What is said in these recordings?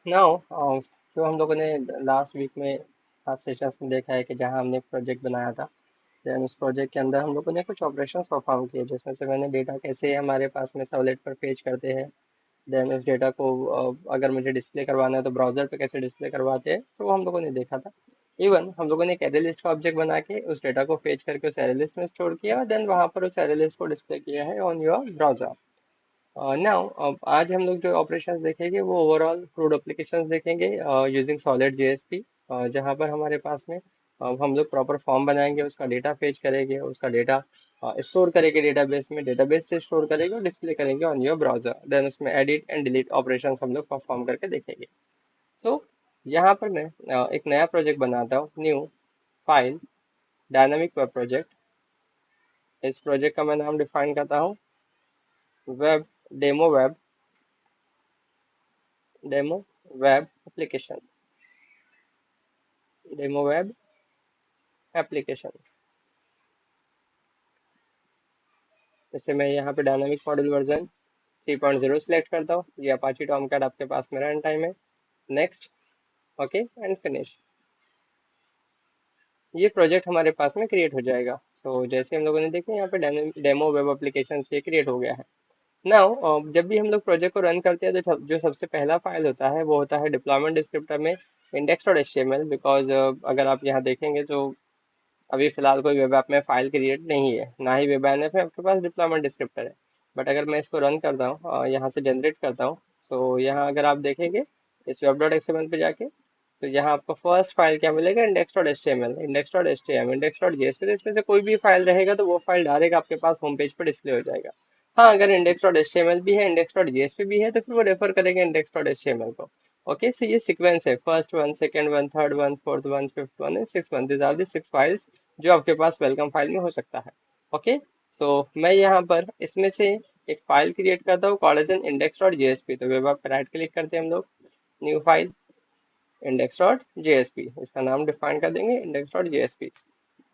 Now जो हम लोगों ने लास्ट वीक में लास्ट सेशंस में देखा है कि जहाँ हमने एक प्रोजेक्ट बनाया था, देन उस प्रोजेक्ट के अंदर हम लोगों ने कुछ ऑपरेशंस परफॉर्म किए, जिसमें से मैंने डेटा कैसे हमारे पास में सर्वलेट पर फेच करते हैं। देन उस डेटा को अगर मुझे डिस्प्ले करवाना है तो ब्राउजर पे कैसे डिस्प्ले करवाते हैं, तो वो हम लोगों ने देखा था। इवन हम लोगों ने एक एरे लिस्ट का ऑब्जेक्ट बना के उस डेटा को फेच करके उस एरे लिस्ट में स्टोर किया, देन वहां पर उस एरे लिस्ट को डिस्प्ले किया है ऑन योर ब्राउजर। नाउ अब आज हम लोग जो ऑपरेशंस देखेंगे वो ओवरऑल क्रूड एप्लीकेशंस देखेंगे यूजिंग सॉलिड जेएसपी, जहाँ पर हमारे पास में हम लोग प्रॉपर फॉर्म बनाएंगे, उसका डेटा फेच करेंगे, उसका डेटा स्टोर करेंगे डेटाबेस में, डेटाबेस से स्टोर करेंगे और डिस्प्ले करेंगे ऑन योर ब्राउजर। देन उसमें एडिट एंड डिलीट ऑपरेशंस हम लोग परफॉर्म करके देखेंगे। तो यहाँ पर मैं एक नया प्रोजेक्ट बनाता हूँ, new file dynamic web project. इस प्रोजेक्ट का मैं नाम डिफाइन करता हूँ web web demo web application, demo web application. जैसे मैं यहाँ पे डायनामिक मॉड्यूल वर्जन 3.0 सेलेक्ट करता हूँ, ये अपाची टॉमकैट आपके पास में रन टाइम है। Next, okay and finish. ये प्रोजेक्ट हमारे पास में क्रिएट हो जाएगा। सो जैसे हम लोगों ने देखा यहाँ पे डेमो वेब एप्लीकेशन ये क्रिएट हो गया है। नाउ जब भी हम लोग प्रोजेक्ट को रन करते हैं तो जो सबसे पहला फाइल होता है वो होता है डिप्लॉयमेंट डिस्क्रिप्टर में index.html, बिकॉज अगर आप यहाँ देखेंगे तो अभी फिलहाल कोई वेब ऐप में फाइल क्रिएट नहीं है, ना ही वेब ऐप में आपके पास डिप्लॉयमेंट डिस्क्रिप्टर है। बट अगर मैं इसको रन करता हूँ यहाँ से जनरेट करता हूँ, तो यहाँ अगर आप देखेंगे इस वेब डॉट एक्सएमएल पे जाके, तो यहाँ आपको फर्स्ट फाइल क्या मिलेगा, index.html, index.html, index.jsp। तो इसमें से कोई भी फाइल रहेगा तो वो फाइल डायरेक्ट आपके पास होम पेज पर डिस्प्ले हो जाएगा। हाँ, अगर index.html भी है, index.jsp भी है, तो फिर वो रेफर करेंगे index.html को। ओके, सो ये सीक्वेंस है, first one, second one, third one, fourth one, fifth one and six one. This are the six files जो आपके पास वेलकम फाइल में हो सकता है। ओके, तो मैं यहाँ पर इसमें से एक फाइल क्रिएट करता हूँ कॉल्ड एज एन index.jsp। तो वेब पर राइट क्लिक करते हैं हम लोग, न्यू फाइल index.jsp, इसका नाम डिफाइन कर देंगे index.jsp।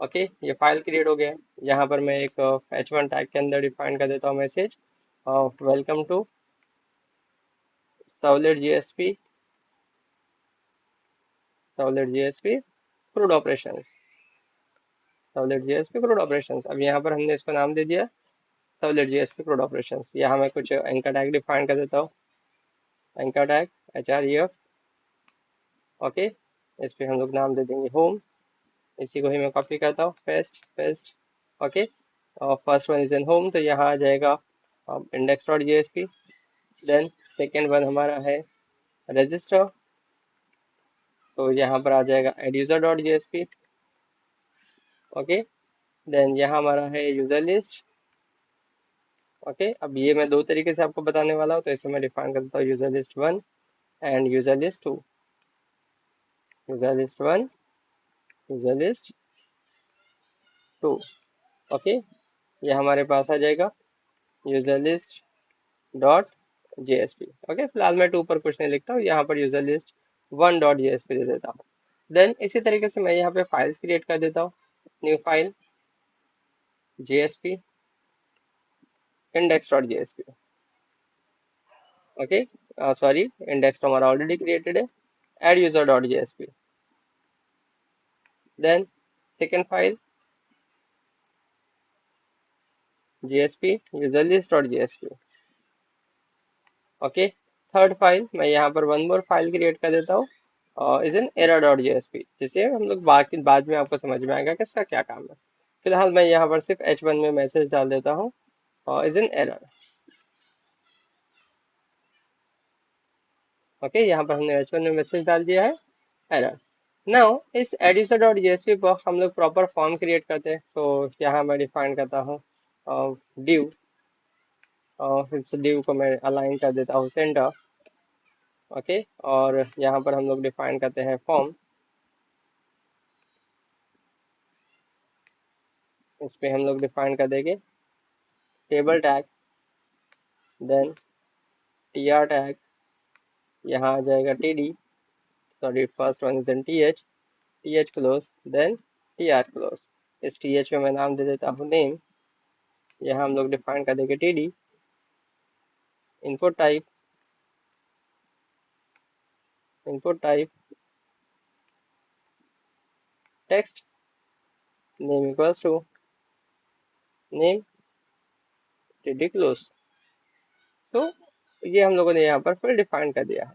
ओके, ये फाइल क्रिएट हो गया है। यहाँ पर मैं एक h1 टैग के अंदर डिफाइन कर देता हूँ message, welcome to servlet JSP, servlet JSP CRUD operation, servlet JSP CRUD operations. अब यहाँ पर हमने इसको नाम दे दिया सर्वलेट जेएसपी क्रूड ऑपरेशंस। यहाँ मैं कुछ एंकर टैग डिफाइन कर देता हूँ, एंकर टैग href। ओके, इस पे हम लोग नाम दे देंगे होम। इसी को ही मैं कॉपी करता हूँ, पेस्ट पेस्ट। ओके, और first one is in home, तो यहाँ आ जाएगा index.jsp। देन सेकेंड वन हमारा है रजिस्टर, तो यहाँ पर आ जाएगा adduser.jsp। ओके, देन यहाँ हमारा है यूजर लिस्ट। ओके, अब ये मैं दो तरीके से आपको बताने वाला हूँ, तो इसे मैं डिफाइन कर देता हूँ user list one and user list two. User list one, user list two. Okay, ये हमारे पास आ जाएगा user list dot JSP. Okay, फिलहाल मैं टू पर कुछ नहीं लिखता हूँ, यहाँ पर user list one dot JSP दे देता हूँ। देन इसी तरीके से मैं यहाँ पे फाइल्स क्रिएट कर देता हूँ, new file JSP index dot JSP. Okay, sorry, index तो हमारा ऑलरेडी क्रिएटेड है, add user dot JSP. Then second file JSP user list dot JSP. Okay, third file मैं यहाँ पर वन मोर फाइल क्रिएट कर देता हूँ, is an error dot JSP, जिसे हम लोग बाकी बाद में आपको समझ में आएगा कि इसका क्या काम है। फिलहाल मैं यहाँ पर सिर्फ h1 में मैसेज डाल देता हूँ, इज एन एरर। ओके, यहाँ पर हमने h1 में मैसेज डाल दिया है एरर। नाउ इस एडिशन डॉट जेएसपी पर हम लोग प्रॉपर फॉर्म क्रिएट करते हैं, तो यहाँ मैं डिफाइन करता हूँ डिव, इस डिव को मैं अलाइन कर देता हूँ सेंटर। ओके, और यहाँ पर हम लोग डिफाइन करते हैं फॉर्म, इस पे हम लोग डिफाइन कर देंगे table tag. Then TR tag, यहाँ आ जाएगा TD, sorry first one is an TH close, then TR close. इस टीएच में मैं नाम दे देता हूँ नेम, यहाँ हम लोग डिफाइन कर देंगे TD. Input type input type text, name equals to name TD close. तो ये हम लोगों ने यहाँ पर फिर डिफाइन कर दिया है।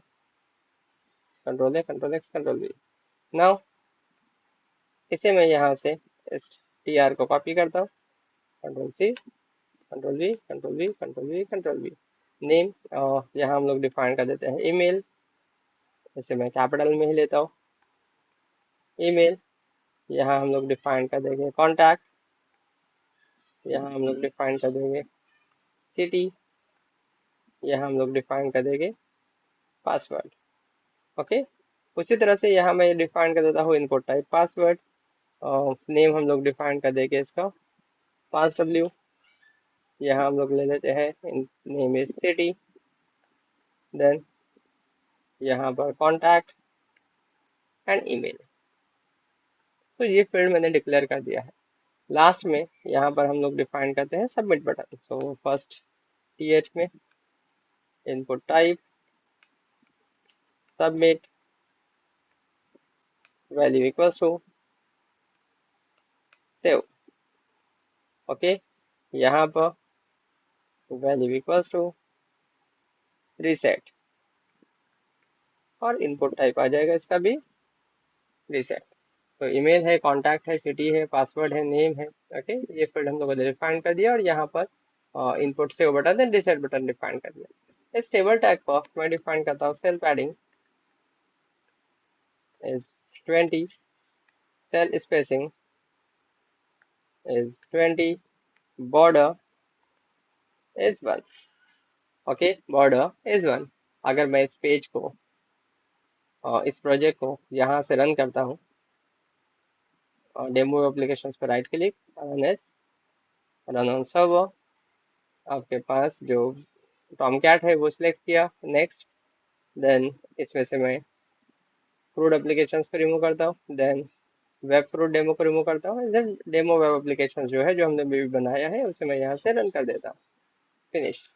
Control A, control x, control we. Now इसे मैं यहाँ से इस टी आर को कॉपी करता हूँ, control C, control V, control V, control V, control V. Name यहाँ हम लोग डिफाइन कर देते हैं ईमेल, इसे मैं कैपिटल में ही लेता हूँ ईमेल। यहाँ हम लोग डिफाइन कर देंगे कॉन्टैक्ट, यहाँ हम लोग डिफाइन कर देंगे सिटी, यहाँ हम लोग डिफाइन कर देंगे पासवर्ड। ओके, उसी तरह से यहाँ मैं डिफाइन कर देता हूँ इनपुट टाइप पासवर्ड। नेम हम लोग डिफाइन कर देंगे इसका पास डब्ल्यू, यहाँ हम लोग ले लेते हैं नेम इज सिटी, देन यहाँ पर कॉन्टैक्ट एंड ईमेल। तो ये फील्ड मैंने डिक्लेयर कर दिया है। लास्ट में यहाँ पर हम लोग डिफाइन करते हैं submit button. So first TH में input type submit, value equals to save. Okay, यहाँ पर वैल्यू इक्वल्स टू रीसेट, और इनपुट टाइप आ जाएगा इसका भी रीसेट। तो ईमेल है, कॉन्टैक्ट है, सिटी है, पासवर्ड है, नेम है। ओके, ये फील्ड हम लोगों ने डिफाइन कर दिया, और यहाँ पर इनपुट सेव बटन है, रीसेट बटन डिफाइन कर दिया। इस टेबल टैग को मैं डिफाइन करता हूँ cell padding is 20, cell spacing is 20, border is 1। Okay, border is 1। अगर मैं इस पेज को और इस प्रोजेक्ट को यहाँ से रन करता हूँ, डेमो एप्लीकेशंस पर right click, run on server, आपके पास जो टॉम कैट है वो सिलेक्ट किया, नेक्स्ट, देन इसमें से मैं क्रूड एप्लीकेशंस को रिमूव करता हूँ, देन वेब क्रूड डेमो को रिमूव करता हूँ, देन डेमो वेब एप्लीकेशन जो है जो हमने भी बनाया है उसे मैं यहाँ से रन कर देता हूँ, फिनिश।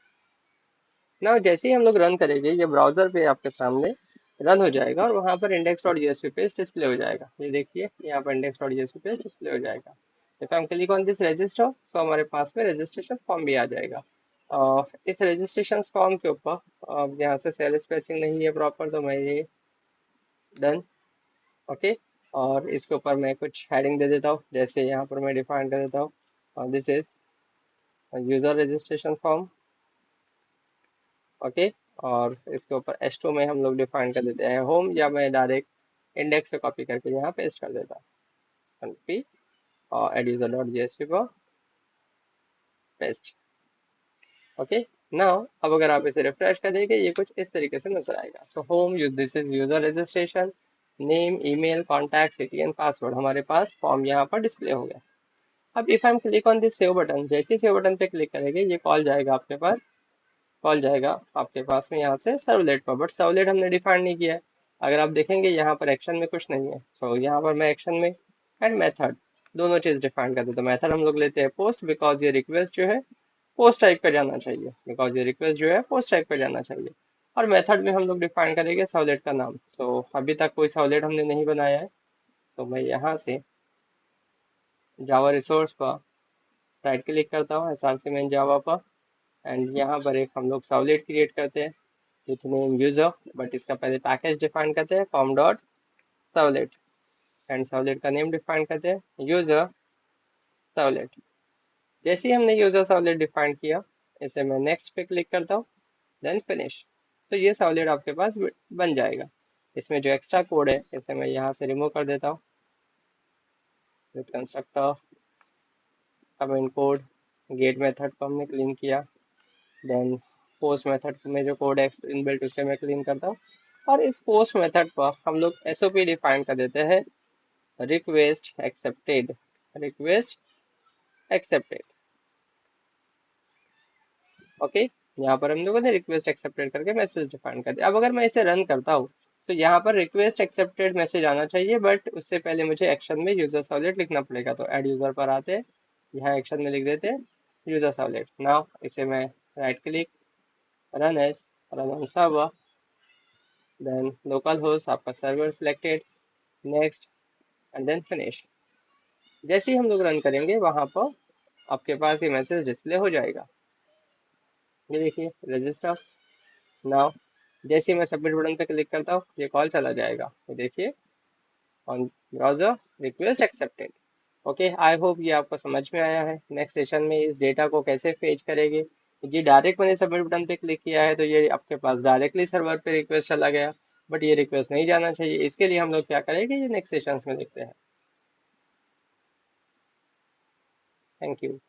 ना जैसे ही हम लोग रन करेंगे ये ब्राउजर पे आपके सामने रन हो जाएगा, और वहाँ पर index.jsp पेज डिस्प्ले हो जाएगा। ये देखिए यहाँ पर index.jsp पेज डिस्प्ले हो जाएगा। जब हम क्लिक ऑन दिस रजिस्टर, तो हमारे पास में रजिस्ट्रेशन फॉर्म भी आ जाएगा। इस रजिस्ट्रेशन फॉर्म के ऊपर यहाँ से सेल स्पेसिंग नहीं है प्रॉपर, तो मैं ये डन। ओके, और इसके ऊपर मैं कुछ हेडिंग दे देता हूँ, जैसे यहाँ पर मैं डिफाइन कर देता हूँ this is user registration form. Okay, और इसके ऊपर H2 में हम लोग डिफाइन कर देते हैं होम, या मैं डायरेक्ट इंडेक्स से कॉपी करके यहाँ पेस्ट कर देता हूँ पी और eduser.jsp पर पेस्ट। ओके, नाउ अब अगर आप इसे रिफ्रेश कर देंगे ये कुछ इस तरीके से नजर आएगा। So home, this is user registration, name, email, contact, city and password, हमारे पास फॉर्म यहाँ पर डिस्प्ले हो गया। अब if I click on this save button, जैसे ही सेव बटन पे क्लिक करेंगे ये कॉल जाएगा आपके पास, कॉल जाएगा आपके पास में यहाँ से सर्वलेट पर, बट सर्वलेट हमने डिफाइन नहीं किया है। अगर आप देखेंगे यहाँ पर एक्शन में कुछ नहीं है, तो यहाँ पर मैं एक्शन में एंड मेथड दोनों चीज डिफाइन कर देते हैं। मेथड हम लोग लेते हैं पोस्ट, बिकॉज ये रिक्वेस्ट जो है पोस्ट टाइप पर जाना चाहिए, बिकॉज ये रिक्वेस्ट जो है पोस्ट टाइप पर जाना चाहिए। और मेथड में हम लोग डिफाइन करेंगे सर्वलेट का नाम। तो अभी तक कोई सर्वलेट हमने नहीं बनाया है, तो मैं यहाँ से जावा रिसोर्स पर राइट क्लिक करता हूँ, SRC में जावा पर, एंड यहाँ पर एक हम लोग सर्वलेट क्रिएट करते हैं विथ नेम यूजर, बट इसका पहले पैकेज डिफाइन करते हैं com dot servlet, and servlet का नेम डिफाइन करते हैं यूजर सर्वलेट। जैसे ही हमने यूजर सर्वलेट डिफाइन किया, इसे मैं नेक्स्ट पे क्लिक करता हूँ, देन फिनिश। तो ये सर्वलेट आपके पास बन जाएगा। इसमें जो एक्स्ट्रा कोड है इसे मैं यहाँ से रिमूव कर देता हूँ, with constructor, comment code, get method को हमने क्लीन किया, देन पोस्ट मेथड में जो कोड है इनबिल्ट उसे मैं क्लीन करता हूँ, और इस पोस्ट मेथड पर हम लोग SOP डिफाइन कर देते हैं request accepted, request accepted. Okay, यहाँ पर हम लोगों ने रिक्वेस्ट एक्सेप्टेड करके मैसेज डिफाइन कर दिया। अब अगर मैं इसे रन करता हूँ तो यहाँ पर रिक्वेस्ट एक्सेप्टेड मैसेज आना चाहिए, बट उससे पहले मुझे एक्शन में यूजर सर्वलेट लिखना पड़ेगा। तो ऐड यूजर पर आते हैं, यहाँ एक्शन में लिख देते हैं यूजर सर्वलेट। नाउ इसे मैं right click, run as, run on server, then local host, आपका server selected, next and then finish. जैसे ही हम लोग रन करेंगे वहां पर आपके पास ये मैसेज डिस्प्ले हो जाएगा। ये देखिए रजिस्टर नाउ। जैसे ही मैं सबमिट बटन पे क्लिक करता हूँ ये कॉल चला जाएगा। ये देखिए on browser request accepted. Okay, I hope ये आपको समझ में आया है। नेक्स्ट सेशन में इस डेटा को कैसे फेच करेंगे। ये डायरेक्ट मैंने सबमिट बटन पे क्लिक किया है तो ये आपके पास डायरेक्टली सर्वर पे रिक्वेस्ट चला गया, बट ये रिक्वेस्ट नहीं जाना चाहिए। इसके लिए हम लोग क्या करेंगे ये नेक्स्ट सेशंस में देखते हैं। Thank you.